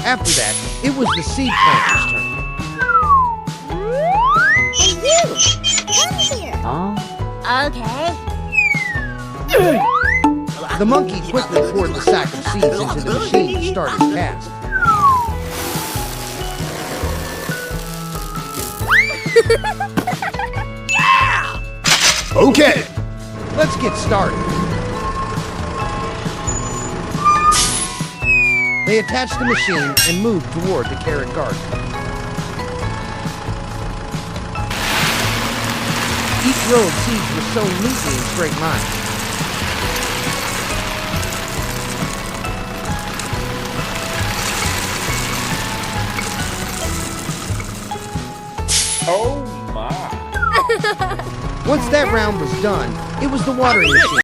After that, it was the seed planter's turn. Hey, you! Come here! Okay. The monkey quickly poured the sack of seeds into the machine and started to cast. Okay. Let's get started. They attached the machine and moved toward the carrot garden. Each row of seeds was sown neatly in straight lines. Oh my. Once that round was done, it was the watering machine.